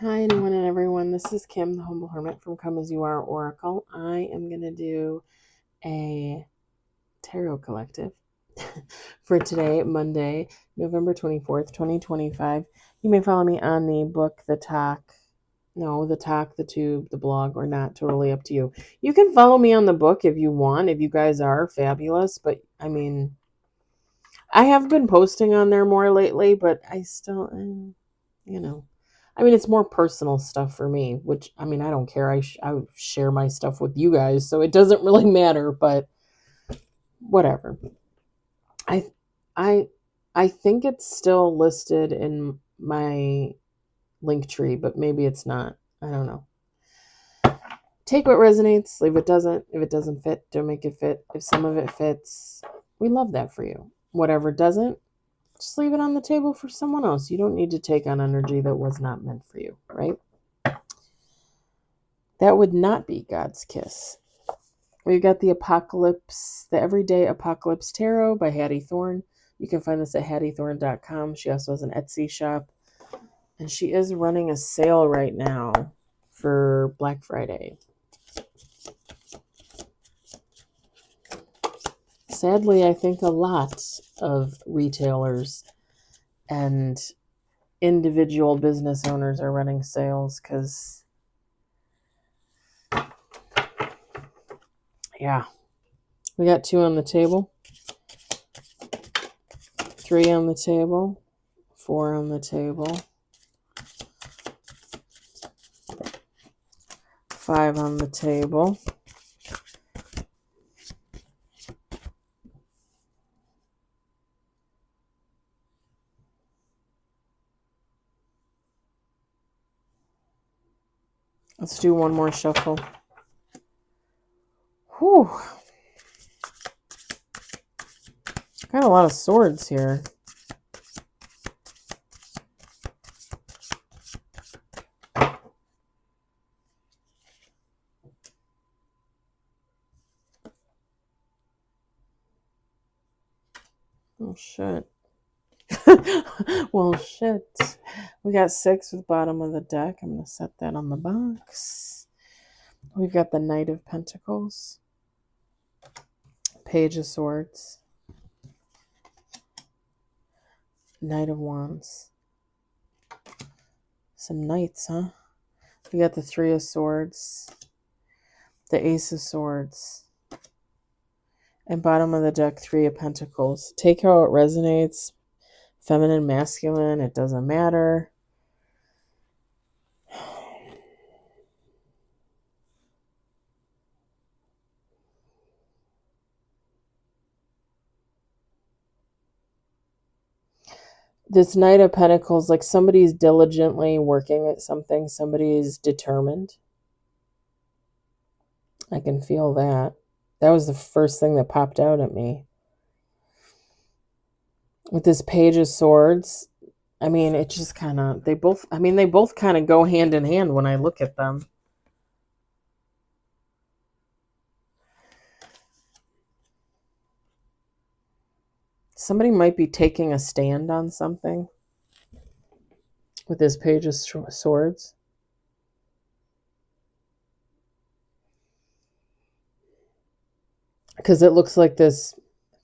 Hi, anyone and everyone. This is Kim, the Humble Hermit from Come As You Are Oracle. I am going to do a tarot collective for today, Monday, November 24th, 2025. You may follow me on the book, the talk, the tube, the blog, or not. Totally up to you. You can follow me on the book if you want, if you guys are fabulous. But I mean, I have been posting on there more lately, but I still, you know. I mean, it's more personal stuff for me, which I mean, I don't care. I share my stuff with you guys, so it doesn't really matter. But whatever. I I I think it's still listed in my link tree, but maybe it's not. I don't know. Take what resonates, leave what doesn't. If it doesn't fit, don't make it fit. If some of it fits, we love that for you. Whatever doesn't, just leave it on the table for someone else. You don't need to take on energy that was not meant for you, right? That would not be God's kiss. We've got the Apocalypse, the Everyday Apocalypse Tarot by Hattie Thorne. You can find this at hattiethorne.com. She also has an Etsy shop. And she is running a sale right now for Black Friday. Sadly, I think a lot of retailers and individual business owners are running sales because, yeah, we got 2 on the table, 3 on the table, 4 on the table, 5 on the table. Let's do one more shuffle. Whew. Got a lot of swords here. Oh, shit. Well, shit. We got 6 with bottom of the deck. I'm going to set that on the box. We've got the Knight of Pentacles, Page of Swords, Knight of Wands. Some knights, huh? We got the 3 of Swords, the Ace of Swords, and bottom of the deck, 3 of Pentacles. Take how it resonates. Feminine, masculine, it doesn't matter. This Knight of Pentacles, like somebody's diligently working at something, somebody's determined. I can feel that. That was the first thing that popped out at me. With this Page of Swords, I mean, it just kind of, they both kind of go hand in hand when I look at them. Somebody might be taking a stand on something with this Page of Swords. Because it looks like this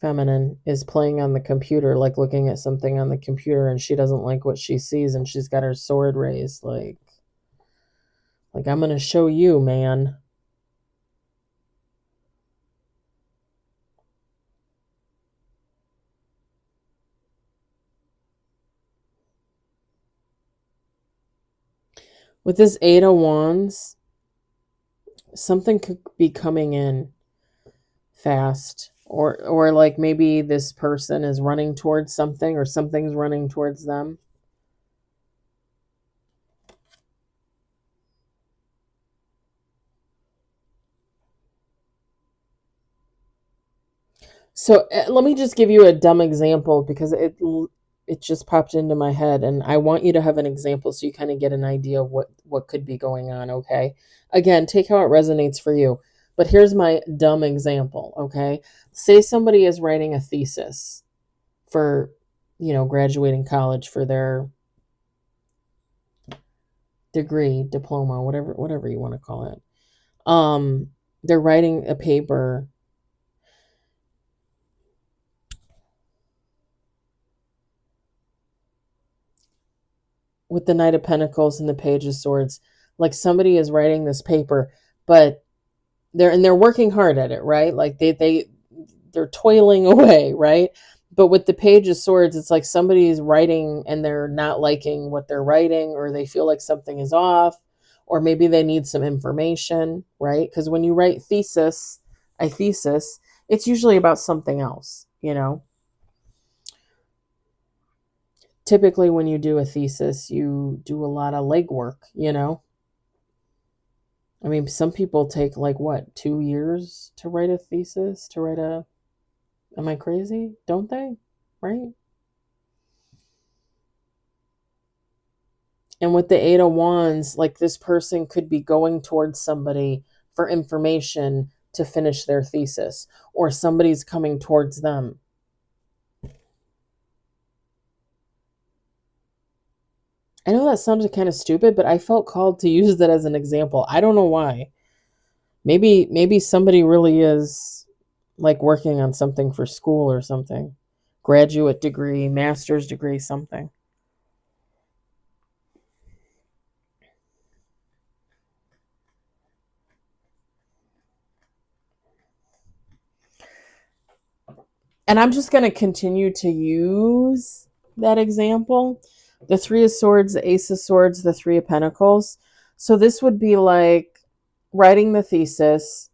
feminine is playing on the computer, like looking at something on the computer, and she doesn't like what she sees, and she's got her sword raised, like I'm going to show you, man. With this 8 of Wands, something could be coming in fast, or like maybe this person is running towards something, or something's running towards them. So let me just give you a dumb example because it just popped into my head, and I want you to have an example so you kind of get an idea of what could be going on. Okay, again, take how it resonates for you. But here's my dumb example. Okay, say somebody is writing a thesis for, graduating college for their degree, diploma, whatever you want to call it. They're writing a paper with the Knight of Pentacles and the Page of Swords. Like somebody is writing this paper, but they're working hard at it, right? Like they're toiling away, right? But with the Page of Swords, it's like somebody is writing and they're not liking what they're writing, or they feel like something is off, or maybe they need some information, right? Because when you write a thesis, it's usually about something else, you know? Typically, when you do a thesis, you do a lot of legwork, you know? I mean, some people take like what, 2 years to write a thesis, to write a. Am I crazy? Don't they? Right? And with the Eight of Wands, like this person could be going towards somebody for information to finish their thesis, or somebody's coming towards them. I know that sounded kind of stupid, but I felt called to use that as an example. I don't know why. Maybe somebody really is like working on something for school or something. Graduate degree, master's degree, something. And I'm just going to continue to use that example. The Three of Swords, the Ace of Swords, the Three of Pentacles. So this would be like writing the thesis,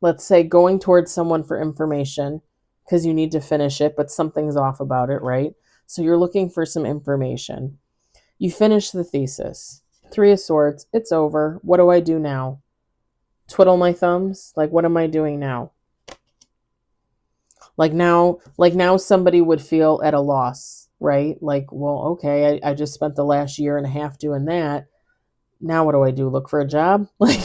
let's say going towards someone for information because you need to finish it, but something's off about it, right? So you're looking for some information. You finish the thesis. Three of Swords, it's over. What do I do now? Twiddle my thumbs? Like, what am I doing now? Like now somebody would feel at a loss, right? Like, well, okay, I just spent the last year and a half doing that. Now what do I do? Look for a job? Like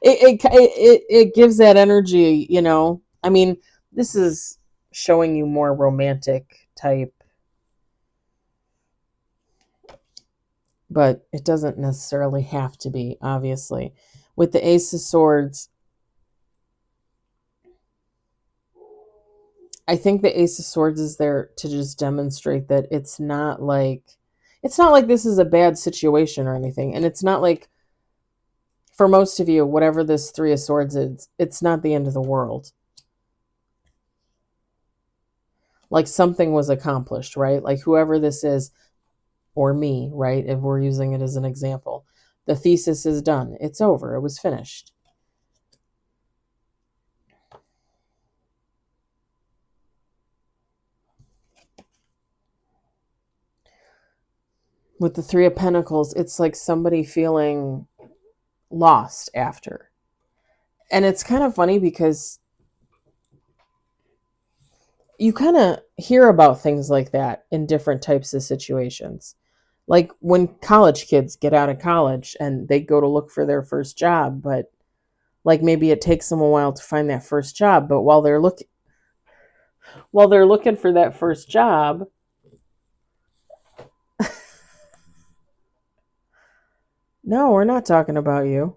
it gives that energy, you know. I mean, this is showing you more romantic type, but it doesn't necessarily have to be, obviously. With the Ace of Swords, I think the Ace of Swords is there to just demonstrate that it's not like this is a bad situation or anything. And it's not like, for most of you, whatever this Three of Swords is, it's not the end of the world. Like something was accomplished, right? Like whoever this is, or me, right? If we're using it as an example, the thesis is done. It's over. It was finished. With the Three of Pentacles, it's like somebody feeling lost after. And it's kind of funny because you kind of hear about things like that in different types of situations. Like when college kids get out of college and they go to look for their first job, but like maybe it takes them a while to find that first job, but while they're looking for that first job, no, we're not talking about you.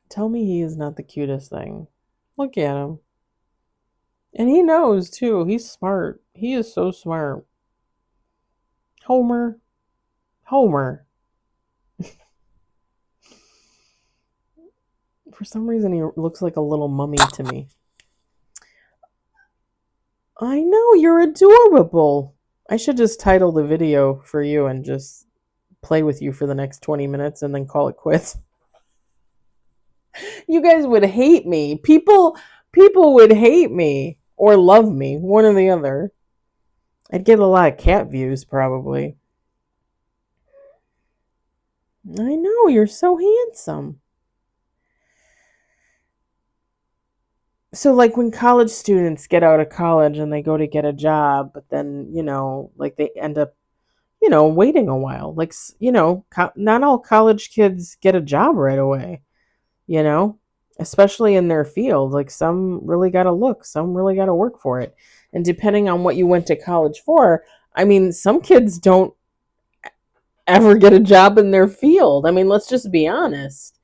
Tell me he is not the cutest thing. Look at him. And he knows too. He's smart. He is so smart. Homer. Homer. For some reason, he looks like a little mummy to me. I know, you're adorable. I should just title the video for you and just play with you for the next 20 minutes and then call it quits. You guys would hate me. People would hate me or love me, one or the other. I'd get a lot of cat views probably. I know, you're so handsome. So like when college students get out of college and they go to get a job, but then, like they end up, waiting a while. Like, not all college kids get a job right away, you know? especially in their field. Like some really got to look, some really got to work for it. And depending on what you went to college for, I mean, some kids don't ever get a job in their field. I mean, let's just be honest.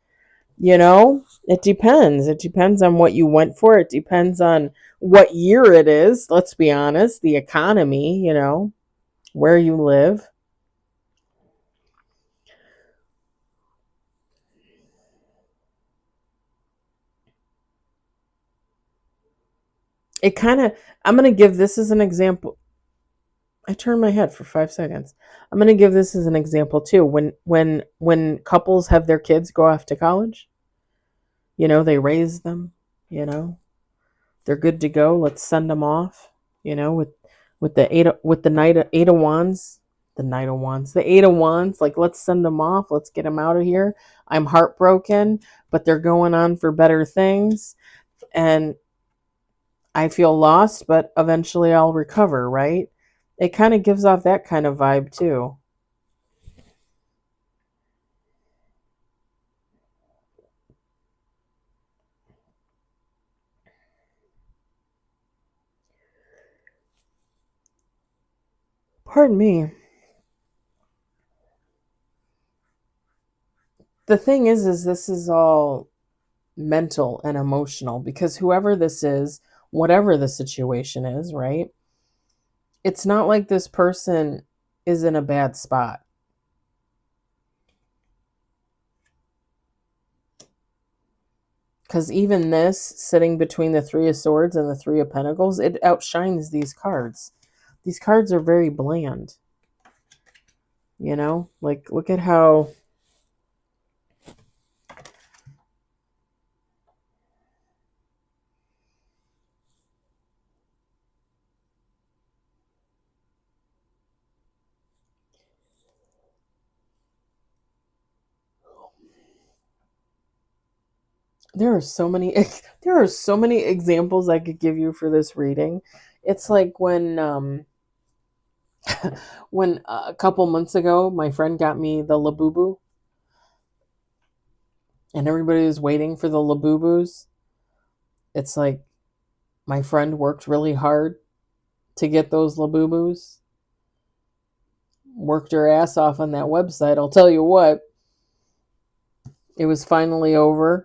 It depends. It depends on what you went for. It depends on what year it is. Let's be honest. The economy, where you live. It kind of, I'm going to give this as an example. I turned my head for 5 seconds. I'm going to give this as an example too. When couples have their kids go off to college, they raise them, you know, they're good to go. Let's send them off, with the eight of wands, the 8 of wands. Like, let's send them off. Let's get them out of here. I'm heartbroken, but they're going on for better things, and I feel lost, but eventually I'll recover. Right? It kind of gives off that kind of vibe too. Pardon me. The thing is this is all mental and emotional, because whoever this is, whatever the situation is, right? It's not like this person is in a bad spot. Because even this, sitting between the Three of Swords and the Three of Pentacles, it outshines these cards. These cards are very bland. Like, look at how there are so many there are so many examples I could give you for this reading. It's like when a couple months ago my friend got me the Labubu, and everybody was waiting for the Labubus. It's like my friend worked really hard to get those Labubus, worked her ass off on that website. I'll tell you what, it was finally over.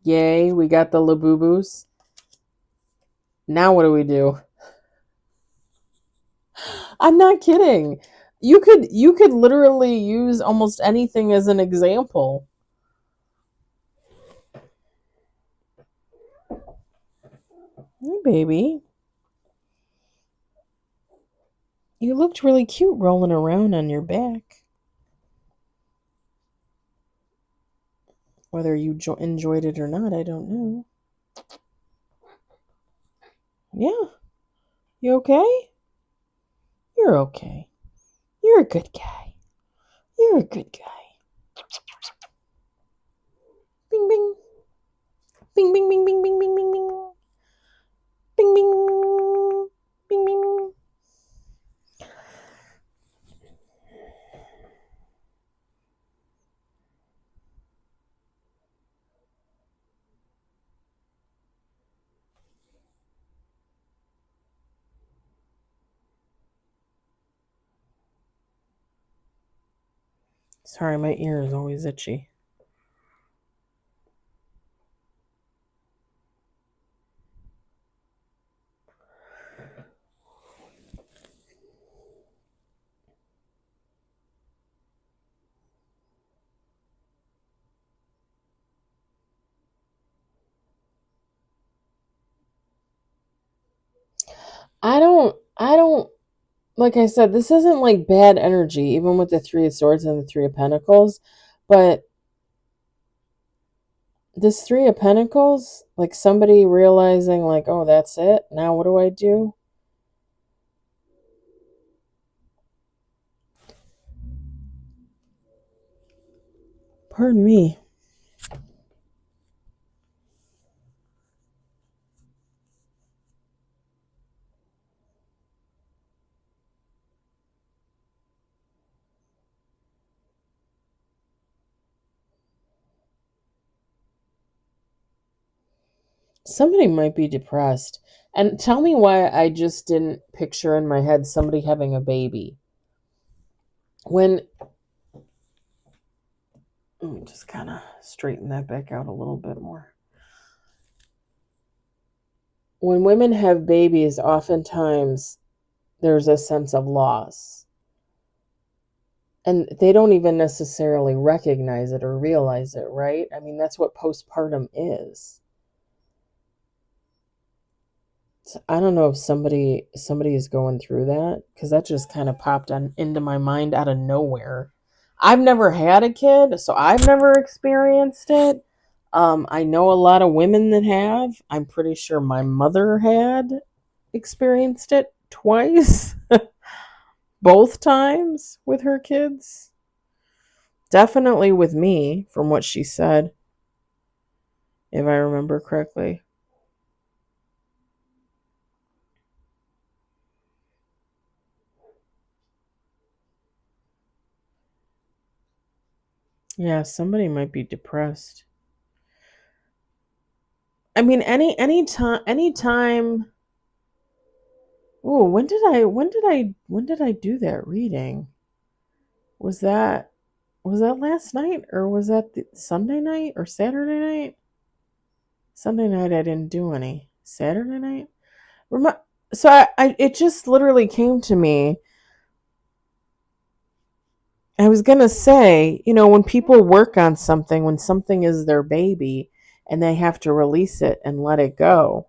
Yay, we got the Labubus. Now what do we do? I'm not kidding. You could literally use almost anything as an example. Hey, baby. You looked really cute rolling around on your back. Whether you enjoyed it or not, I don't know. Yeah. You okay? You're okay. You're a good guy. You're a good guy. Bing, bing. Bing, bing, bing, bing, bing, bing, bing, bing. Bing, bing, bing, bing, bing. Sorry, my ear is always itchy. I don't, like I said, this isn't like bad energy, even with the Three of Swords and the Three of Pentacles. But this Three of Pentacles, like somebody realizing, like, oh, that's it. Now what do I do? Pardon me. Somebody might be depressed. And tell me why I just didn't picture in my head somebody having a baby. When, let me just kind of straighten that back out a little bit more. When women have babies, oftentimes there's a sense of loss. And they don't even necessarily recognize it or realize it, right? I mean, that's what postpartum is. So I don't know if somebody is going through that, because that just kind of popped into my mind out of nowhere. I've never had a kid, so I've never experienced it. I know a lot of women that have. I'm pretty sure my mother had experienced it twice, both times with her kids. Definitely with me, from what she said, if I remember correctly. Yeah, somebody might be depressed. I mean, anytime. Oh, when did I do that reading? Was that was that last night, or was that the Sunday night or Saturday night? Sunday night I didn't do any. Saturday night? So I it just literally came to me. I was gonna say, when people work on something, when something is their baby and they have to release it and let it go,